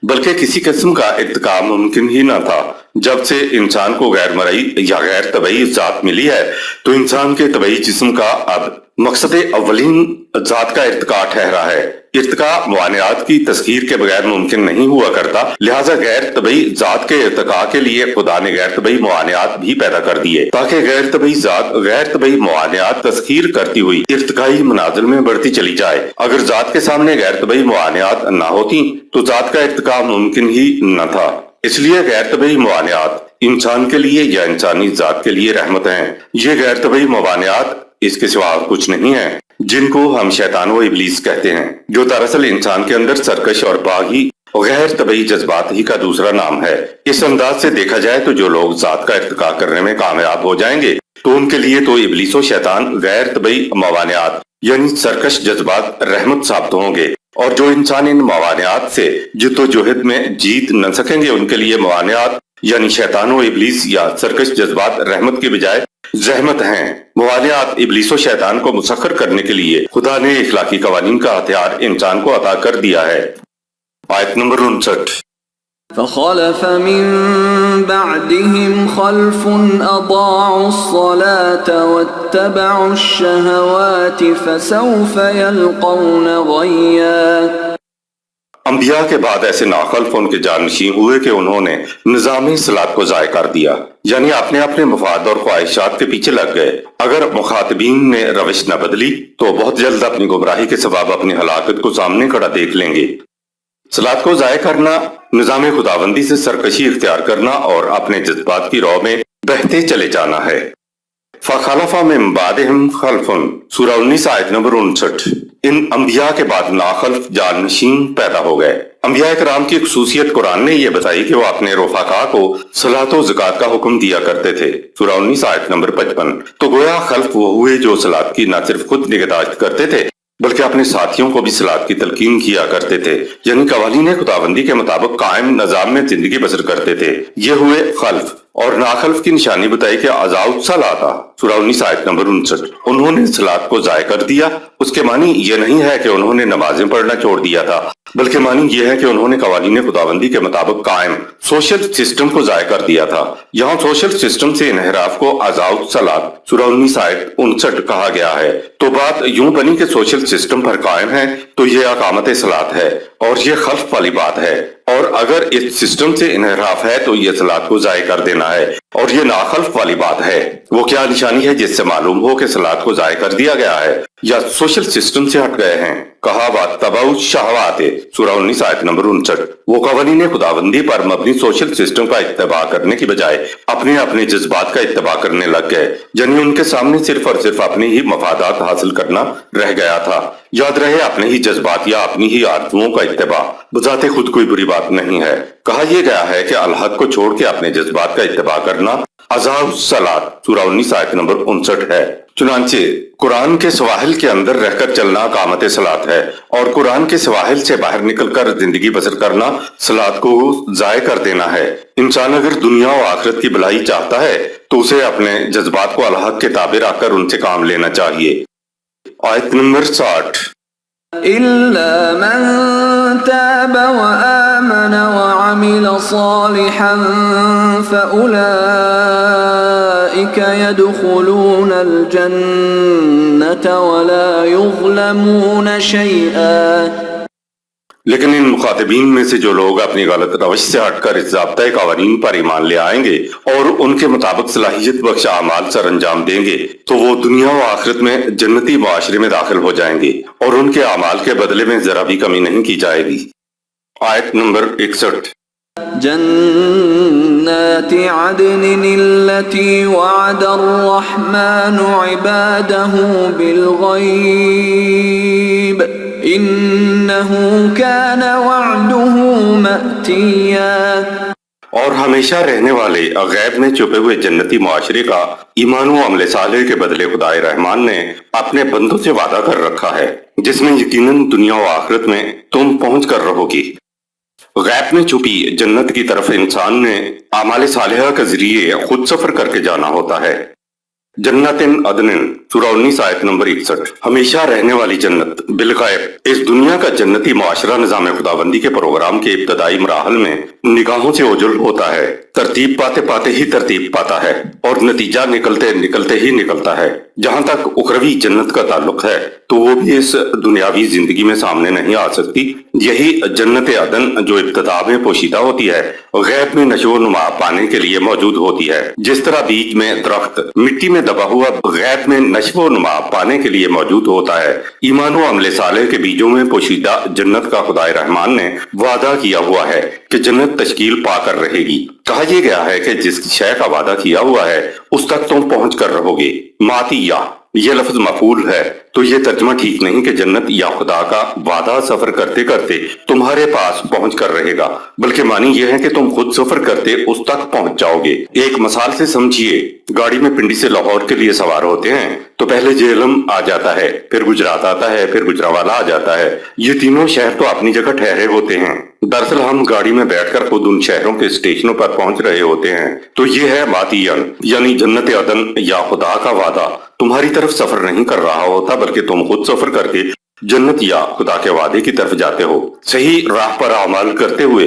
بلکہ کسی قسم کا ارتقاء ممکن ہی نہ تھا۔ جب سے انسان کو غیر مرئی یا غیر طبعی ذات ملی ہے تو انسان کے طبعی جسم کا اب مقصد اولین ذات کا ارتقاء ٹھہرا ہے۔ ارتقاء موانعات کی تذکیر کے بغیر ممکن نہیں ہوا کرتا، لہٰذا غیر طبعی ذات کے ارتقاء کے لیے خدا نے غیر طبعی موانعات بھی پیدا کر دیے تاکہ غیر طبعی ذات غیر طبعی موانعات تذکیر کرتی ہوئی ارتقائی منازل میں بڑھتی چلی جائے۔ اگر ذات کے سامنے غیر طبعی موانعات نہ ہوتی تو ذات کا ارتقاء ممکن ہی نہ تھا۔ اس لیے غیر طبعی موانعات انسان کے لیے یا انسانی ذات کے لیے رحمت ہیں۔ یہ غیر طبعی موانعات اس کے سوا کچھ نہیں ہیں، جن کو ہم شیطان و ابلیس کہتے ہیں، جو دراصل انسان کے اندر سرکش اور باغی غیر طبعی جذبات ہی کا دوسرا نام ہے۔ اس انداز سے دیکھا جائے تو جو لوگ ذات کا ارتقاء کرنے میں کامیاب ہو جائیں گے تو ان کے لیے تو ابلیس و شیطان غیر طبعی موانعات یعنی سرکش جذبات رحمت ثابت ہوں گے، اور جو انسان ان موانعات سے جدوجہد میں جیت نہ سکیں گے ان کے لیے موانعات یعنی شیطان و ابلیس یا سرکش جذبات رحمت کے بجائے زحمت ہیں۔ موانعات ابلیس و شیطان کو مسخر کرنے کے لیے خدا نے اخلاقی قوانین کا ہتھیار انسان کو عطا کر دیا ہے۔ آیت نمبر 59۔ فخلف من بعدهم خلف أضاعوا الصلاة واتبعوا الشهوات فسوف يلقون غيا۔ انبیاء کے بعد ایسے ناخلف ان کے جانشین ہوئے کہ انہوں نے نظام اصلاح کو ضائع کر دیا، یعنی اپنے اپنے مفاد اور خواہشات کے پیچھے لگ گئے۔ اگر مخاطبین نے روش نہ بدلی تو بہت جلد اپنی گمراہی کے سبب اپنی ہلاکت کو سامنے کھڑا دیکھ لیں گے۔ صلاۃ کو ضائع کرنا، نظام خداوندی سے سرکشی اختیار کرنا اور اپنے جذبات کی رو میں بہتے چلے جانا ہے۔ فَخَلَفَ مِن بَعْدِهِمْ خَلْفٌ، سورہ 19 آیت نمبر 59۔ ان انبیاء کے بعد ناخلف جانشین پیدا ہو گئے۔ انبیاء کرام کی خصوصیت قرآن نے یہ بتائی کہ وہ اپنے رفقا کو صلاۃ و زکوٰۃ کا حکم دیا کرتے تھے، سورہ 19 آیت نمبر 55۔ تو گویا خلف وہ ہوئے جو صلاۃ کی نہ صرف خود نگہداشت کرتے تھے بلکہ اپنے ساتھیوں کو بھی صلاۃ کی تلقین کیا کرتے تھے، یعنی قوانین خداوندی کے مطابق قائم نظام میں زندگی بسر کرتے تھے۔ یہ ہوئے خلف۔ اور ناخلف کی نشانی بتائی کہ اضاعوا الصلاۃ، سورہ 19 آیت نمبر 59۔ انہوں نے صلاۃ کو ضائع کر دیا۔ اس کے معنی یہ نہیں ہے کہ انہوں نے نمازیں پڑھنا چھوڑ دیا تھا، بلکہ معنی یہ ہے کہ انہوں نے قوانین خداوندی کے مطابق قائم سوشل سسٹم کو ضائع کر دیا تھا۔ یہاں سوشل سسٹم سے انحراف کو اضاعوا الصلاۃ، سورہ 19 آیت 59 کہا گیا ہے۔ تو بات یوں بنی کہ سوشل سسٹم پر قائم ہے تو یہ اقامت صلاۃ ہے، اور یہ خلف والی بات ہے، اور اگر اس سسٹم سے انحراف ہے تو یہ صلاۃ کو ضائع کر دینا ہے، اور یہ ناخلف والی بات ہے۔ وہ کیا نشانی ہے جس سے معلوم ہو کہ صلاۃ کو ضائع کر دیا گیا ہے یا سوشل سسٹم سے ہٹ گئے ہیں؟ کہا وَاتَّبَعُوا الشَّهَوَاتِ، سورہ 19 آیت نمبر 59۔ وہ قوانین خداوندی پر مبنی سوشل سسٹم کا اتباع کرنے کی بجائے اپنے اپنے جذبات کا اتباع کرنے لگ گئے، یعنی ان کے سامنے صرف اور صرف اپنے ہی مفادات حاصل کرنا رہ گیا تھا۔ یاد رہے، اپنے ہی جذبات یا اپنی ہی آرزوؤں کا اتباع بذات خود کوئی بری بات نہیں ہے۔ کہا یہ گیا ہے کہ الحق کو چھوڑ کے اپنے جذبات کا اتباع کرنا اضاعوا الصلاۃ، سورہ 19 آیت نمبر 59 ہے۔ چنانچہ قرآن کے سواحل کے اندر رہ کر چلنا اقامت صلاۃ ہے، اور قرآن کے سواحل سے باہر نکل کر زندگی بسر کرنا صلاۃ کو ضائع کر دینا ہے۔ انسان اگر دنیا و آخرت کی بھلائی چاہتا ہے تو اسے اپنے جذبات کو الحق کے تابع رکھ کر ان سے کام لینا چاہیے۔ آیت نمبر 60۔ إلا من تاب وآمن وعمل صالحا فأولئك يدخلون الجنة ولا يظلمون شيئا۔ لیکن ان مخاطبین میں سے جو لوگ اپنی غلط روش سے ہٹ کر اس ضابطۂ قوانین پر ایمان لے آئیں گے اور ان کے مطابق صلاحیت بخش اعمال سر انجام دیں گے تو وہ دنیا و آخرت میں جنتی معاشرے میں داخل ہو جائیں گے، اور ان کے اعمال کے بدلے میں ذرا بھی کمی نہیں کی جائے گی۔ آیت نمبر 61۔ جنات عدن التي وعد الرحمن عباده بالغيب إنه كان وعده مأتيا۔ اور ہمیشہ رہنے والے غیب میں چھپے ہوئے جنتی معاشرے کا ایمان و عمل صالح کے بدلے خدائے رحمان نے اپنے بندوں سے وعدہ کر رکھا ہے، جس میں یقیناً دنیا و آخرت میں تم پہنچ کر رہو گی۔ غیب میں چھپی جنت کی طرف انسان نے اعمال صالحہ کے ذریعے خود سفر کر کے جانا ہوتا ہے۔ جنت عدن، سورہ 19 آیت نمبر 61۔ ہمیشہ رہنے والی جنت بالغیب، اس دنیا کا جنتی معاشرہ نظام خداوندی کے پروگرام کے ابتدائی مراحل میں نگاہوں سے اوجھل ہوتا ہے، ترتیب پاتے پاتے ہی ترتیب پاتا ہے، اور نتیجہ نکلتے نکلتے ہی نکلتا ہے۔ جہاں تک اخروی جنت کا تعلق ہے تو وہ بھی اس دنیاوی زندگی میں سامنے نہیں آ سکتی۔ یہی جنت عدن جو ابتدا میں پوشیدہ ہوتی ہے، غیب میں نشو و نما پانے کے لیے موجود ہوتی ہے۔ جس طرح بیج میں درخت مٹی میں دبا ہوا غیب میں نشو و نما پانے کے لیے موجود ہوتا ہے، ایمان و عمل صالح کے بیجوں میں پوشیدہ جنت کا خدائے رحمان نے وعدہ کیا ہوا ہے کہ جنت تشکیل پا کر رہے گی۔ کہا یہ گیا ہے کہ جس شے کا وعدہ کیا ہوا ہے اس تک تم پہنچ کر رہو گے۔ ماتیہ، یہ لفظ مفعول ہے تو یہ ترجمہ ٹھیک نہیں کہ جنت یا خدا کا وعدہ سفر کرتے کرتے تمہارے پاس پہنچ کر رہے گا، بلکہ معنی یہ ہے کہ تم خود سفر کرتے اس تک پہنچ جاؤ گے۔ ایک مثال سے سمجھیے، گاڑی میں پنڈی سے لاہور کے لیے سوار ہوتے ہیں تو پہلے جہلم آ جاتا ہے، پھر گجرات آتا ہے، پھر گجراوالا آ جاتا ہے۔ یہ تینوں شہر تو اپنی جگہ ٹھہرے ہوتے ہیں، دراصل ہم گاڑی میں بیٹھ کر خود ان شہروں کے اسٹیشنوں پر پہنچ رہے ہوتے ہیں۔ تو یہ ہے ماتین، یعنی جنت عدن یا خدا کا وعدہ تمہاری طرف سفر نہیں کر رہا ہوتا، بلکہ تم خود سفر کر کے جنت یا خدا کے وعدے کی طرف جاتے ہو۔ صحیح راہ پر اعمال کرتے ہوئے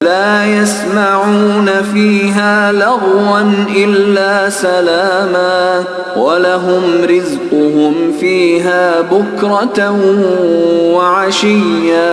لا يسمعون فيها لغوا إلا سلاما ولهم رزقهم فيها بكرة وعشيا۔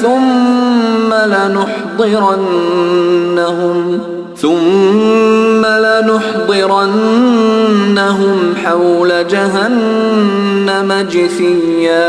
ثم لنحضرنهم حول جهنم جثيا۔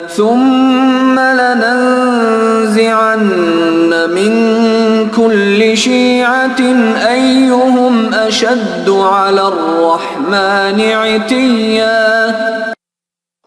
ثم لننزعن من كل شيعة أيهم أشد على الرحمن عتيا۔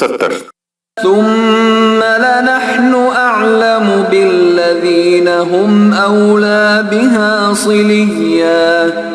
70। ثم لنحن أعلم بالذين هم أولى بها صليا۔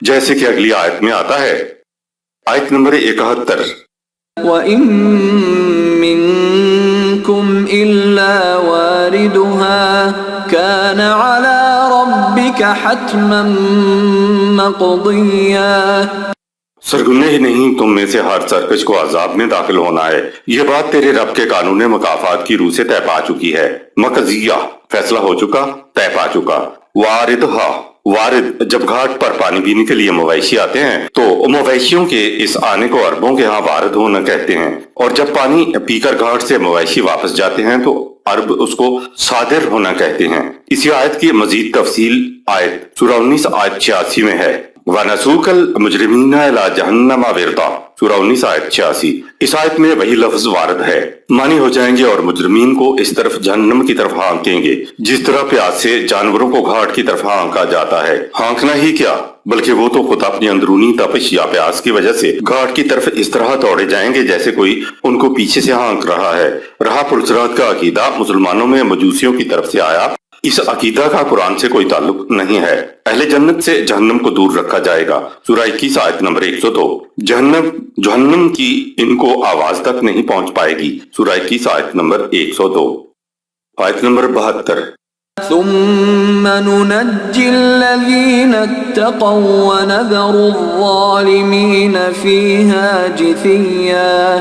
جیسے کہ اگلی آیت میں آتا ہے، آیت نمبر 71، وَإِن مِّنكُمْ إِلَّا وَارِدُهَا كَانَ عَلَى رَبِّكَ حَتْمًا مَّقْضِيًّا۔ سرگنے ہی نہیں تم میں سے ہر سرکش کو عذاب میں داخل ہونا ہے، یہ بات تیرے رب کے قانون مکافات کی روح سے طے پا چکی ہے، مقضیہ فیصلہ ہو چکا، طے پا چکا۔ واردھا، وارد جب گھاٹ پر پانی پینے کے لیے مویشی آتے ہیں تو مویشیوں کے اس آنے کو عربوں کے ہاں وارد ہونا کہتے ہیں، اور جب پانی پی کر گھاٹ سے مویشی واپس جاتے ہیں تو عرب اس کو صادر ہونا کہتے ہیں۔ اسی آیت کی مزید تفصیل آیت سورہ 19 آیت 86 میں ہے، وَنَسُوقَ الْمُجْرِمِينَ إِلَىٰ جَهَنَّمَ وِرْدًا، سورہ 19 آیت 86۔ اس آیت میں وہی لفظ وارد ہے، مانی ہو جائیں گے اور مجرمین کو اس طرف جہنم کی طرف ہانکیں گے، جس طرح پیاس سے جانوروں کو گھاٹ کی طرف ہانکا جاتا ہے۔ ہانکنا ہی کیا بلکہ وہ تو خود اپنی اندرونی تپش یا پیاس کی وجہ سے گھاٹ کی طرف اس طرح دوڑے جائیں گے جیسے کوئی ان کو پیچھے سے ہانک رہا ہے۔ رہا پرسرات کا عقیدہ مسلمانوں میں مجوسیوں کی طرف سے آیا، اس عقیدہ کا قرآن سے کوئی تعلق نہیں ہے۔ اہل جنت سے جہنم کو دور رکھا جائے گا، سورہ 21 آیت نمبر 102۔ جہنم کی ان کو آواز تک نہیں پہنچ پائے گی، سورہ 21 آیت نمبر 102۔ آیت نمبر 72، ثم ننجي الذين اتقوا ونذر الظالمين فيها جثيا۔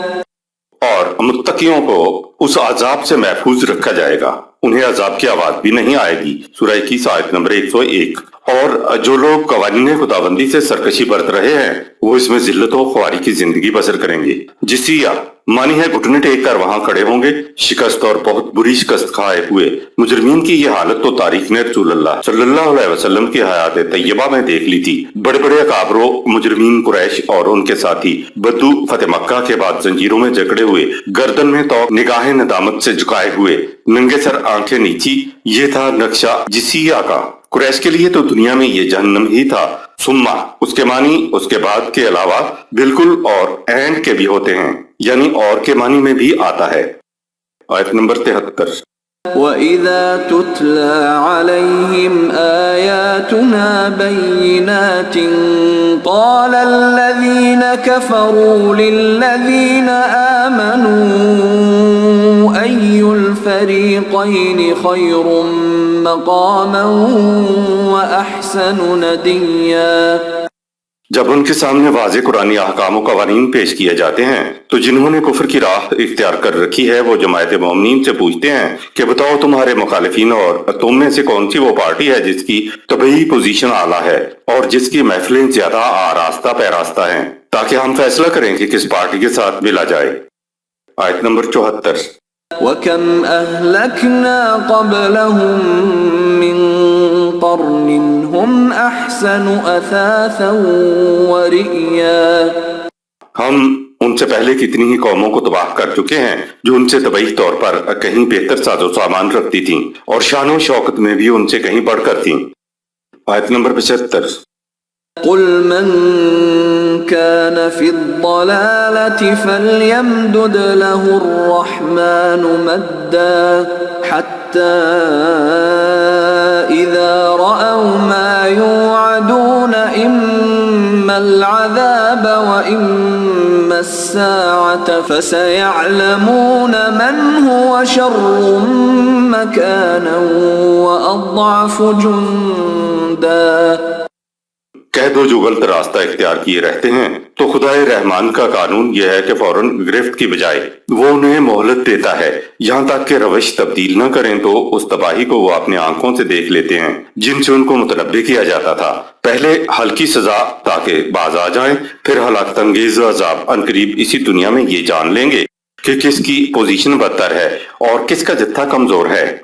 اور متقیوں کو اس عذاب سے محفوظ رکھا جائے گا، انہیں عذاب کی آواز بھی نہیں آئے گی، سورہ 21 آیت نمبر 101۔ اور جو لوگ قوانین خداوندی سے سرکشی برت رہے ہیں وہ اس میں ذلت و خواری کی زندگی بسر کریں گے۔ جسیہ مانی ہے گھٹنے ٹیک کر وہاں کھڑے ہوں گے، شکست اور بہت بری شکست کھائے ہوئے۔ مجرمین کی یہ حالت تو تاریخ نے رسول اللہ صلی اللہ علیہ وسلم کی حیات طیبہ میں دیکھ لی تھی۔ بڑے بڑے اکابر و مجرمین قریش اور ان کے ساتھی بدو فتح مکہ کے بعد زنجیروں میں جکڑے ہوئے، گردن میں تو نگاہیں ندامت سے جھکائے ہوئے، ننگے سر آنکھیں نیچی، یہ تھا نقشہ جسیہ کا۔ قریش کے لیے تو دنیا میں یہ جہنم ہی تھا۔ ثم اس کے معنی اس کے بعد کے علاوہ بالکل اور اینڈ کے بھی ہوتے ہیں، یعنی اور کے معنی میں بھی آتا ہے۔ آیت نمبر 73، وَإِذَا تُتْلَى عَلَيْهِمْ آيَاتُنَا بَيِّنَاتٍ قَالَ الَّذِينَ كَفَرُوا لِلَّذِينَ آمَنُوا أَيُّ الْفَرِيقَيْنِ خَيْرٌ مَّقَامًا وَأَحْسَنُ نَدِيًّا۔ جب ان کے سامنے واضح قرآنی احکام و قوانین پیش کیے جاتے ہیں تو جنہوں نے کفر کی راہ اختیار کر رکھی ہے وہ جماعت مومنین سے پوچھتے ہیں کہ بتاؤ تمہارے مخالفین اور تم میں سے کون سی وہ پارٹی ہے جس کی طبعی پوزیشن اعلیٰ ہے اور جس کی محفلیں زیادہ آراستہ پیراستہ ہیں، تاکہ ہم فیصلہ کریں کہ کس پارٹی کے ساتھ ملا جائے۔ آیت نمبر 74، وَكَمْ أَهْلَكْنَا قَبْلَهُم مِّن قَرْنٍ هُمْ أَحْسَنُ أَثَاثًا وَرِئْيًا۔ ہم ان سے پہلے کتنی ہی قوموں کو تباہ کر چکے ہیں جو ان سے طبعی طور پر کہیں بہتر ساز و سامان رکھتی تھیں اور شان و شوکت میں بھی ان سے کہیں بڑھ کر تھیں۔ آیت نمبر 75، قُلْ مَن كَانَ فِي الضَّلَالَةِ فَلْيَمْدُدْ لَهُ الرَّحْمَنُ مَدًّا حَتَّى إِذَا رَأَوْا مَا يُوعَدُونَ إِمَّا الْعَذَابَ وَإِمَّا السَّاعَةَ فَسَيَعْلَمُونَ مَنْ هُوَ شَرٌّ مَّكَانًا وَأَضْعَفُ جُنْدًا۔ کہہ دو جو غلط راستہ اختیار کیے رہتے ہیں تو خدائے رحمان کا قانون یہ ہے کہ فوراً گرفت کی بجائے وہ انہیں مہلت دیتا ہے یہاں تک کہ روش تبدیل نہ کریں تو اس تباہی کو وہ اپنے آنکھوں سے دیکھ لیتے ہیں جن سے ان کو متنبع کیا جاتا تھا۔ پہلے ہلکی سزا تاکہ باز آ جائیں، پھر ہلاکت انگیز عذاب عنقریب اسی دنیا میں یہ جان لیں گے کہ کس کی پوزیشن بدتر ہے اور کس کا جتھا کمزور ہے۔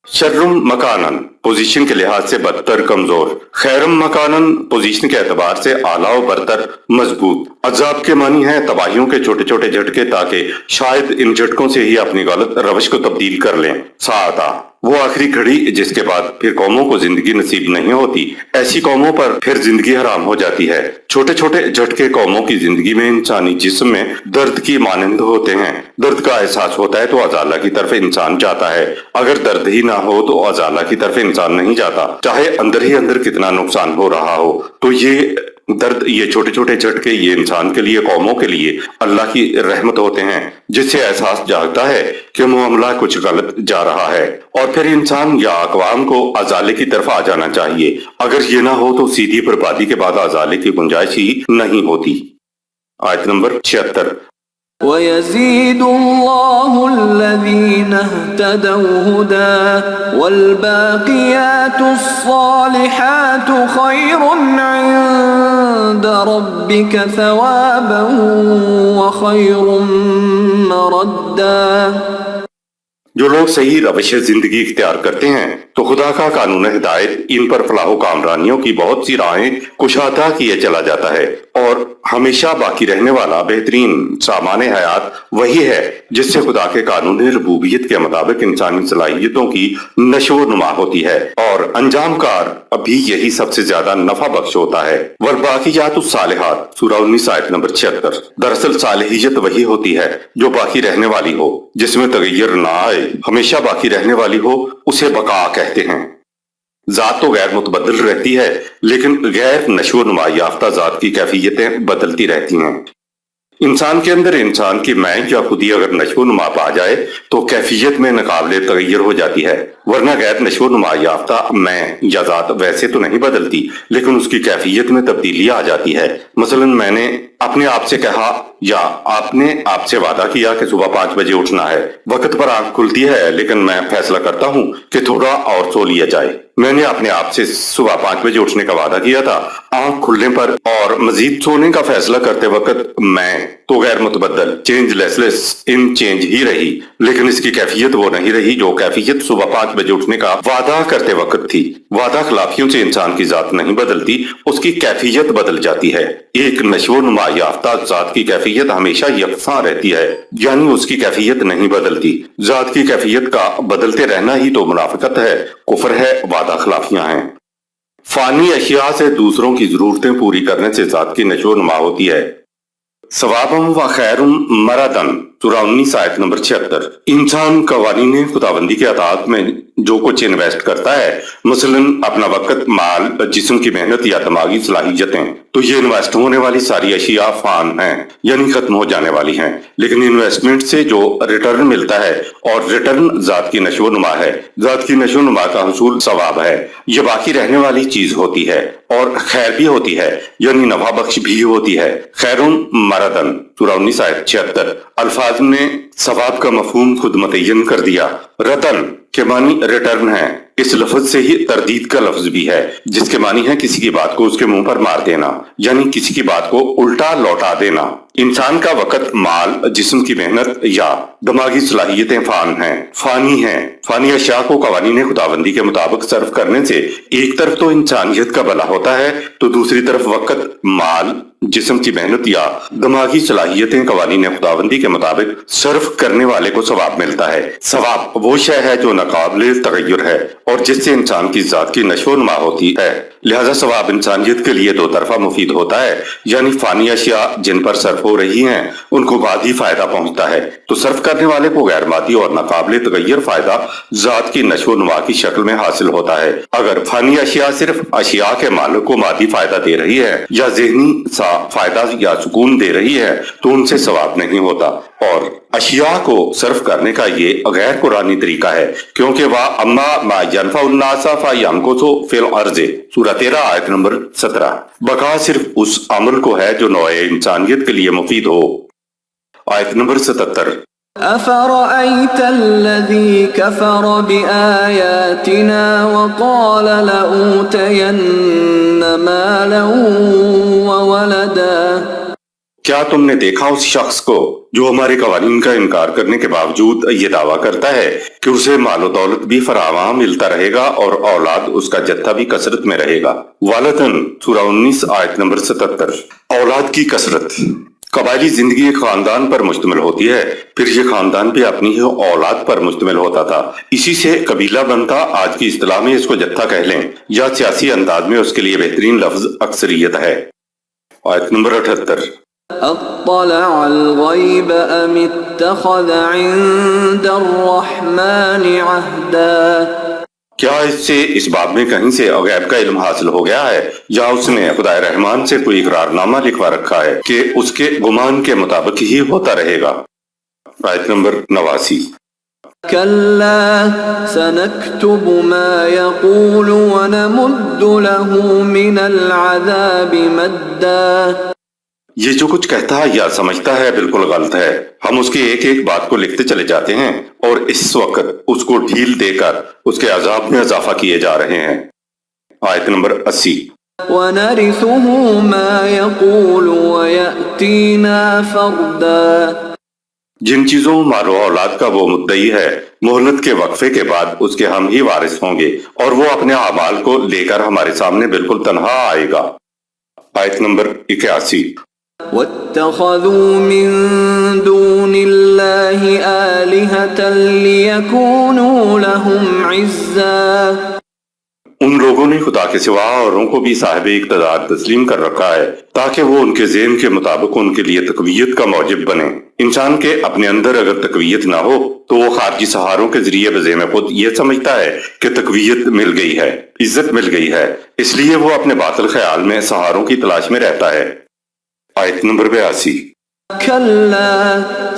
شرم مکانن پوزیشن کے لحاظ سے بدتر کمزور، خیرم مکانن پوزیشن کے اعتبار سے اعلیٰ و برتر مضبوط۔ عذاب کے معنی ہے تباہیوں کے چھوٹے چھوٹے جھٹکے تاکہ شاید ان جھٹکوں سے ہی اپنی غلط روش کو تبدیل کر لیں۔ ساعتا وہ آخری گھڑی جس کے بعد پھر قوموں کو زندگی نصیب نہیں ہوتی، ایسی قوموں پر پھر زندگی حرام ہو جاتی ہے۔ چھوٹے چھوٹے جھٹکے قوموں کی زندگی میں انسانی جسم میں درد کی مانند ہوتے ہیں۔ درد کا احساس ہوتا ہے تو ازالہ کی طرف انسان جاتا ہے، اگر درد ہی نہ ہو تو ازالہ کی طرف انسان نہیں جاتا، چاہے اندر ہی اندر کتنا نقصان ہو رہا ہو۔ تو یہ درد، یہ چھوٹے چھوٹے جھٹکے، یہ انسان کے لیے، قوموں کے لیے اللہ کی رحمت ہوتے ہیں، جس سے احساس جاگتا ہے کہ معاملہ کچھ غلط جا رہا ہے، اور پھر انسان یا اقوام کو ازالے کی طرف آ جانا چاہیے۔ اگر یہ نہ ہو تو سیدھی بربادی کے بعد ازالے کی گنجائش ہی نہیں ہوتی۔ آیت نمبر 76۔ وَيَزِيدُ اللَّهُ الَّذِينَ اهْتَدَوْا هُدًى وَالْبَاقِيَاتُ الصَّالِحَاتُ خَيْرٌ عِندَ رَبِّكَ ثَوَابًا وَخَيْرٌ مَرَدًّا۔ جو لوگ صحیح روش زندگی اختیار کرتے ہیں تو خدا کا قانون ہدایت ان پر فلاح و کامرانیوں کی بہت سی راہیں کشادہ کیے چلا جاتا ہے، اور ہمیشہ باقی رہنے والا بہترین سامان حیات وہی ہے جس سے خدا کے قانون ربوبیت کے مطابق انسانی صلاحیتوں کی نشو و نما ہوتی ہے، اور انجام کار ابھی یہی سب سے زیادہ نفع بخش ہوتا ہے۔ والباقیات الصالحات، سورہ 19 آیت نمبر 76۔ دراصل صالحیت وہی ہوتی ہے جو باقی رہنے والی ہو، جس میں تغیر نہ آئے، ہمیشہ باقی رہنے والی ہو، اسے بقا کہتے ہیں۔ ذات تو غیر متبدل رہتی ہے، لیکن غیر نشو و نما یافتہ ذات کی کیفیتیں بدلتی رہتی ہیں۔ انسان کے اندر انسان کی میں یا خودی اگر نشو و نما پا جائے تو کیفیت میں ناقابل تغیر ہو جاتی ہے، ورنہ غیر نشو و نما یافتہ میں یا ذات ویسے تو نہیں بدلتی، لیکن اس کی کیفیت میں تبدیلی آ جاتی ہے۔ مثلا میں نے اپنے آپ سے کہا یا آپ نے آپ سے وعدہ کیا کہ صبح 5 بجے اٹھنا ہے، وقت پر آنکھ کھلتی ہے لیکن میں فیصلہ کرتا ہوں کہ تھوڑا اور سو لیا جائے۔ میں نے اپنے آپ سے صبح 5 بجے اٹھنے کا وعدہ کیا تھا، آنکھ کھلنے پر اور مزید سونے کا فیصلہ کرتے وقت میں تو غیر متبدل، چینج لیس ان چینج ہی رہی، لیکن اس کی کیفیت وہ نہیں رہی جو کیفیت صبح 5 بجے اٹھنے کا وعدہ کرتے وقت تھی۔ وعدہ خلافیوں سے انسان کی ذات نہیں بدلتی، اس کی کیفیت بدل جاتی ہے۔ ایک نشو و نما یافتہ ذات کی کیفیت ہمیشہ یکساں رہتی ہے، یعنی اس کی کیفیت نہیں بدلتی۔ ذات کی کیفیت کا بدلتے رہنا ہی تو منافقت ہے، کفر ہے، وعدہ خلافیاں ہیں۔ فانی اشیاء سے دوسروں کی ضرورتیں پوری کرنے سے ذات کی نشو و نما ہوتی ہے۔ ثوابم و خیر مردن، سورہ 19 آیت نمبر 76۔ انسان قوانین خداوندی کے اطاعت میں جو کچھ انویسٹ کرتا ہے، مثلا اپنا وقت، مال، جسم کی محنت یا دماغی صلاحیتیں، تو یہ انویسٹ ہونے والی ساری اشیاء فان ہیں، یعنی ختم ہو جانے والی ہیں، لیکن انویسٹمنٹ سے جو ریٹرن ملتا ہے، اور ریٹرن ذات کی نشو و نما ہے، ذات کی نشو و نما کا حصول ثواب ہے، یہ باقی رہنے والی چیز ہوتی ہے، اور خیر بھی ہوتی ہے، یعنی نفع بخش بھی ہوتی ہے۔ خیرون مردن، سورہ 19 آیت 76۔ الفاظ نے ثواب کا مفہوم خود متعین کر دیا۔ ردن کے معنی ریٹرن ہے، اس لفظ سے ہی تردید کا لفظ بھی ہے، جس کے معنی ہے کسی کی بات کو اس کے منہ پر مار دینا، یعنی کسی کی بات کو الٹا لوٹا دینا۔ انسان کا وقت، مال، جسم کی محنت یا دماغی صلاحیتیں فان ہیں، فانی ہیں۔ فانی اشیاء کو قوانین خداوندی کے مطابق صرف کرنے سے ایک طرف تو انسانیت کا بھلا ہوتا ہے، تو دوسری طرف وقت، مال، جسم کی محنت یا دماغی صلاحیتیں قوانین خداوندی کے مطابق صرف کرنے والے کو ثواب ملتا ہے۔ ثواب وہ شے ہے جو ناقابل تغیر ہے اور جس سے انسان کی ذات کی نشو و نما ہوتی ہے، لہذا ثواب انسانیت کے لیے دو طرفہ مفید ہوتا ہے، یعنی فانی اشیاء جن پر صرف ہو رہی ہیں ان کو مادی فائدہ پہنچتا ہے، تو صرف کرنے والے کو غیر مادی اور ناقابل تغیر فائدہ ذات کی نشو و نما کی شکل میں حاصل ہوتا ہے۔ اگر فانی اشیاء صرف اشیاء کے مالک کو مادی فائدہ دے رہی ہے یا ذہنی سا فائدہ یا سکون دے رہی ہے تو ان سے ثواب نہیں ہوتا، اور اشیاء کو صرف کرنے کا یہ غیر قرآنی طریقہ ہے، کیونکہ وہ اما ما ينفع الناس فيمكث في الارض، سورہ 13 آیت نمبر 17۔ بقا صرف اس عمل کو ہے جو نوع انسانیت کے لیے مفید ہو۔ آیت نمبر 77۔ أفرأيت الذي كفر بآياتنا وقال لأوتين مالا وولدا۔ کیا تم نے دیکھا اس شخص کو جو ہمارے قوانین کا انکار کرنے کے باوجود یہ دعویٰ کرتا ہے کہ اسے مال و دولت بھی فراواں ملتا رہے گا اور اولاد اس کا جتھا بھی کثرت میں رہے گا۔ والدن، سورہ 19 آیت نمبر 77۔ اولاد کی کثرت، قبائلی زندگی ایک خاندان پر مشتمل ہوتی ہے، پھر یہ خاندان بھی اپنی ہی اولاد پر مشتمل ہوتا تھا، اسی سے قبیلہ بنتا۔ آج کی اصطلاح میں اس کو جتھا کہہ لیں یا سیاسی انداز میں اس کے لیے بہترین لفظ اکثریت ہے۔ آیت نمبر 78۔ اطلع الغیب ام اتخذ عند الرحمن عہدا، کیا اس سے اس باب میں کہیں سے غیب کا علم حاصل ہو گیا ہے، یا اس نے خدائے رحمان سے کوئی اقرارنامہ لکھوا رکھا ہے کہ اس کے گمان کے مطابق ہی ہوتا رہے گا۔ آیت نمبر 89۔ کلا سنکتب ما یقول ونمد له من العذاب مدا، یہ جو کچھ کہتا ہے یا سمجھتا ہے بالکل غلط ہے، ہم اس کی ایک ایک بات کو لکھتے چلے جاتے ہیں اور اس وقت اس کو ڈھیل دے کر اس کے عذاب میں اضافہ کیے جا رہے ہیں۔ آیت نمبر 80۔ وَنَرِثُهُ مَا يَقُولُ وَيَأْتِينَا فَرْدًا، جن چیزوں مال و اولاد کا وہ مدعی ہے، مہلت کے وقفے کے بعد اس کے ہم ہی وارث ہوں گے، اور وہ اپنے اعمال کو لے کر ہمارے سامنے بالکل تنہا آئے گا۔ آیت نمبر 81۔ وَاتَّخَذُوا مِن دُونِ اللَّهِ آلِهَةً لِيَكُونُوا لَهُمْ عِزًّا، ان لوگوں نے خدا کے سوا اوروں کو بھی صاحب اقتدار تسلیم کر رکھا ہے تاکہ وہ ان کے ذہن کے مطابق ان کے لیے تقویت کا موجب بنے۔ انسان کے اپنے اندر اگر تقویت نہ ہو تو وہ خارجی سہاروں کے ذریعے بذہن خود یہ سمجھتا ہے کہ تقویت مل گئی ہے، عزت مل گئی ہے، اس لیے وہ اپنے باطل خیال میں سہاروں کی تلاش میں رہتا ہے۔ آیت نمبر 82۔ كلا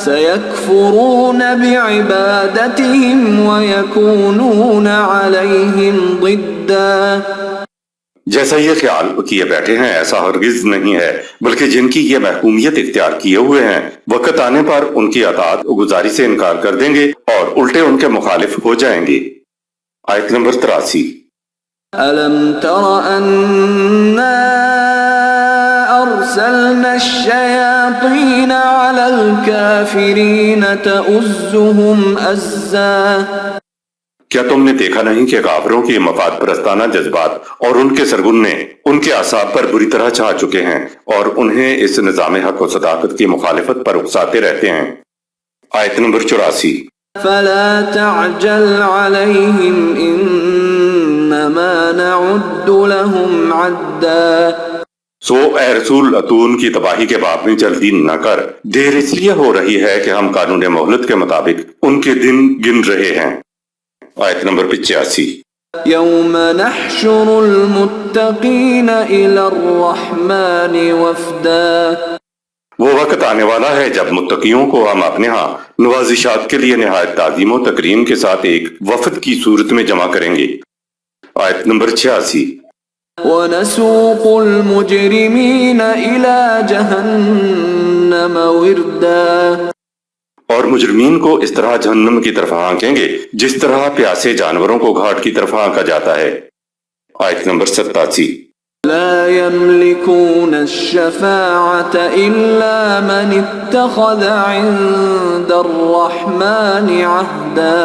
سيكفرون بعبادتهم ويكونون عليهم ضدا، جیسا یہ خیال کیے بیٹھے ہیں ایسا ہرگز نہیں ہے، بلکہ جن کی یہ محکومیت اختیار کیے ہوئے ہیں وقت آنے پر ان کی اطاعت گزاری سے انکار کر دیں گے اور الٹے ان کے مخالف ہو جائیں گے۔ آیت نمبر 83۔ ألم تر أنا أرسلنا الشياطين على الكافرين تؤزهم أزا، کیا تم نے دیکھا نہیں کہ کافروں کی مفاد پرستانہ جذبات اور ان کے سرگنے ان کے اعصاب پر بری طرح چھا چکے ہیں اور انہیں اس نظام حق و صداقت کی مخالفت پر اکساتے رہتے ہیں۔ آیت نمبر 84۔ فلا تعجل عليهم إنما نعد لهم عدا، سو اے رسول تو ان کی تباہی کے باب میں جلدی نہ کر، دیر اس لیے ہو رہی ہے کہ ہم قانون مہلت کے مطابق ان کے دن گن رہے ہیں۔ آیت نمبر 85۔ يوم نحشر المتقين إلى الرحمن وفدا، وہ وقت آنے والا ہے جب متقیوں کو ہم اپنے ہاں نوازشات کے لیے نہایت تعظیم و تکریم کے ساتھ ایک وفد کی صورت میں جمع کریں گے۔ آیت نمبر 86۔ ونسوق المجرمين إلى جهنم وردا، اور مجرمین کو اس طرح جہنم کی طرف ہانکیں گے جس طرح پیاسے جانوروں کو گھاٹ کی طرف ہانکا جاتا ہے۔ آیت نمبر 87۔ لا يملكون الشفاعة إلا من اتخذ عند الرحمن عهدا،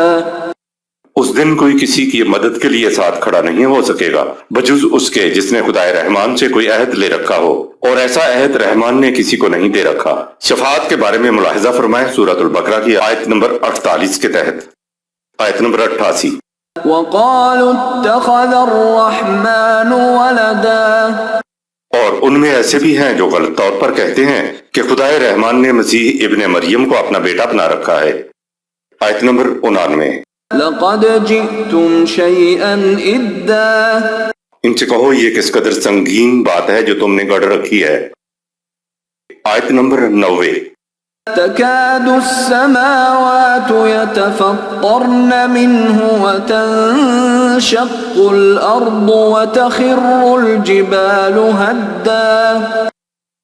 اس دن کوئی کسی کی مدد کے لیے ساتھ کھڑا نہیں ہو سکے گا بجز اس کے جس نے خدائے رحمان سے کوئی عہد لے رکھا ہو، اور ایسا عہد رحمان نے کسی کو نہیں دے رکھا۔ شفاعت کے بارے میں ملاحظہ فرمائیں سورۃ البقرہ کی آیت نمبر 48 کے تحت۔ آیت نمبر 88۔ وقالوا اتخذ الرحمن ولدا، اور ان میں ایسے بھی ہیں جو غلط طور پر کہتے ہیں کہ خدائے رحمان نے مسیح ابن مریم کو اپنا بیٹا بنا رکھا ہے۔ آیت نمبر 99۔ لقد جئتم شيئا إدا، ان سے کہو یہ کس قدر سنگین بات ہے جو تم نے گڑھ رکھی ہے۔ آیت نمبر 90۔ تكاد السماوات يتفطرن منه وتنشق الأرض وتخر الجبال هدا،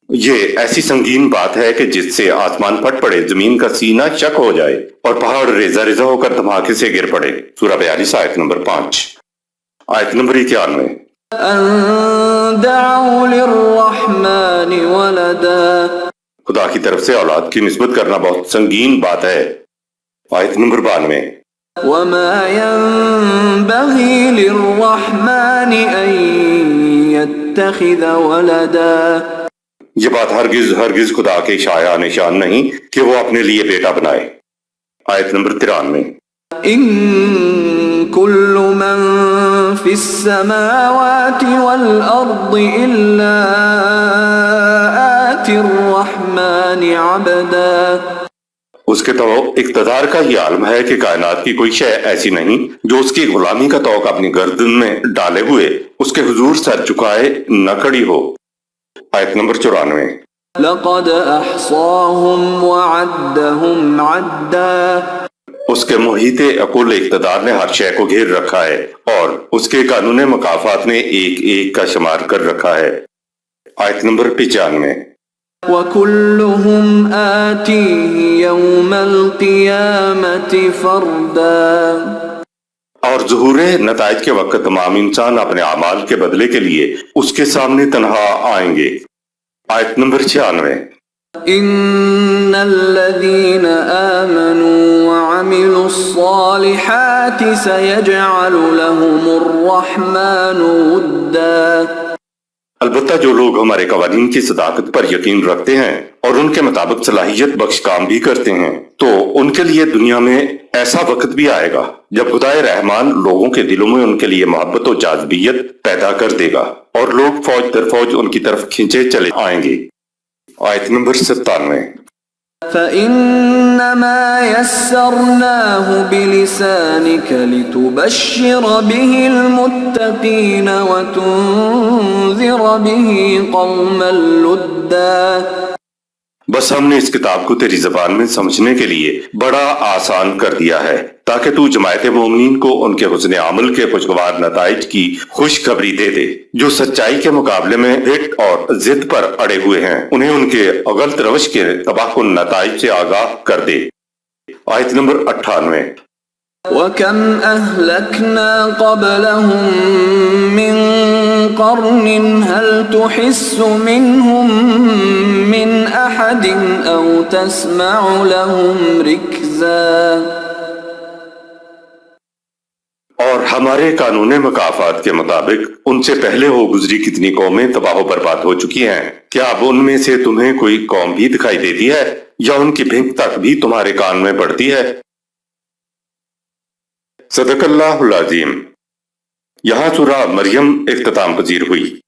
یہ ایسی سنگین بات ہے کہ جس سے آسمان پھٹ پڑے، زمین کا سینہ شک ہو جائے اور پہاڑ ریزہ ریزہ ہو کر دھماکے سے گر پڑے۔ سورہ 42 آیت نمبر 5۔ آیت نمبر 91۔ أن دعوا للرحمن ولدا، خدا کی طرف سے اولاد کی نسبت کرنا بہت سنگین بات ہے۔ آیت نمبر 92۔ وما ينبغي للرحمن أن يتخذ ولدا، یہ بات ہرگز ہرگز خدا کے شایع نشان نہیں کہ وہ اپنے لیے بیٹا بنائے۔ آیت نمبر 93۔ إن كل من في السماوات والأرض إلا آتي الرحمن عبدا۔ اس کے تو اقتدار کا یہ عالم ہے کہ کائنات کی کوئی شے ایسی نہیں جو اس کی غلامی کا توق اپنی گردن میں ڈالے ہوئے اس کے حضور سر چکائے نہ کھڑی ہو۔ آیت نمبر 94۔ لقد أحصاهم وعدهم عدا۔ اس کے محیط عقل اقتدار نے ہر شے کو گھیر رکھا ہے اور اس کے قانون مکافات نے ایک ایک کا شمار کر رکھا ہے۔ آیت نمبر 95۔ وَكُلُّهُمْ آتِيهِ يَوْمَ الْقِيَامَةِ فَرْدًا۔ اور ظہور نتائج کے وقت تمام انسان اپنے اعمال کے بدلے کے لیے اس کے سامنے تنہا آئیں گے۔ آیت نمبر 96۔ إِنَّ الَّذِينَ آمَنُوا وَعَمِلُوا الصَّالِحَاتِ سَيَجْعَلُ لَهُمُ الرَّحْمَنُ وُدًّا۔ البتہ جو لوگ ہمارے قوانین کی صداقت پر یقین رکھتے ہیں اور ان کے مطابق صلاحیت بخش کام بھی کرتے ہیں تو ان کے لیے دنیا میں ایسا وقت بھی آئے گا جب خدائے رحمان لوگوں کے دلوں میں ان کے لیے محبت و جاذبیت پیدا کر دے گا اور لوگ فوج در فوج ان کی طرف کھینچے چلے آئیں گے۔ آیت نمبر 97۔ فَإِنَّمَا يَسَّرْنَاهُ بِلِسَانِكَ لِتُبَشِّرَ بِهِ الْمُتَّقِينَ وَتُنذِرَ بِهِ قَوْمًا لُدًّا۔ بس ہم نے اس کتاب کو تیری زبان میں سمجھنے کے لیے بڑا آسان کر دیا ہے تاکہ تو جماعت مومنین کو ان کے حسن عمل کے خوشگوار نتائج کی خوشخبری دے دے۔ جو سچائی کے مقابلے میں ہٹ اور ضد پر اڑے ہوئے ہیں انہیں ان کے غلط روش کے تباہ کن نتائج سے آگاہ کر دے۔ آیت نمبر 98۔ وَكَمْ أَهْلَكْنَا قَبْلَهُمْ مِنْ قَرْنٍ هَلْ تُحِسُّ مِنْهُمْ مِنْ أَحَدٍ أَوْ تَسْمَعُ لَهُمْ رِكْزًا۔ اور ہمارے قانون مکافات کے مطابق ان سے پہلے ہو گزری کتنی قومیں تباہ و برباد ہو چکی ہیں، کیا اب ان میں سے تمہیں کوئی قوم بھی دکھائی دیتی ہے یا ان کی بھنک تک بھی تمہارے کان میں پڑتی ہے؟ صدق اللہ العظیم۔ یہاں سورہ مریم اختتام پذیر ہوئی۔